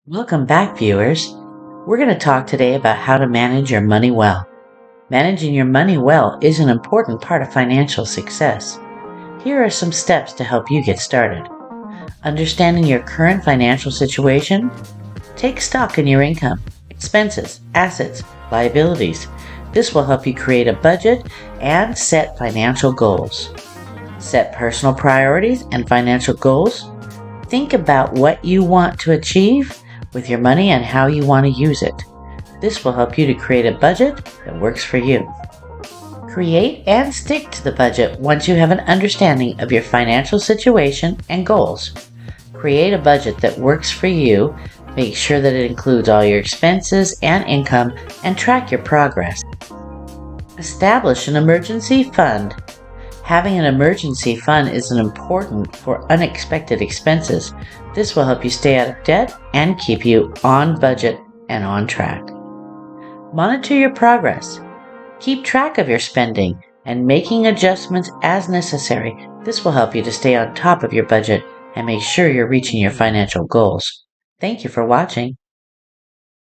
Welcome back, viewers. We're going to talk today about how to manage your money well. Managing your money well is an important part of financial success. Here are some steps to help you get started. Understanding your current financial situation. Take stock in your income, expenses, assets, liabilities. This will help you create a budget and set financial goals. Set personal priorities and financial goals. Think about what you want to achieve with your money and how you want to use it. This will help you to create a budget that works for you. Create and stick to the budget once you have an understanding of your financial situation and goals. Create a budget that works for you. Make sure that it includes all your expenses and income and track your progress. Establish an emergency fund. Having an emergency fund is important for unexpected expenses. This will help you stay out of debt and keep you on budget and on track. Monitor your progress. Keep track of your spending and making adjustments as necessary. This will help you to stay on top of your budget and make sure you're reaching your financial goals. Thank you for watching.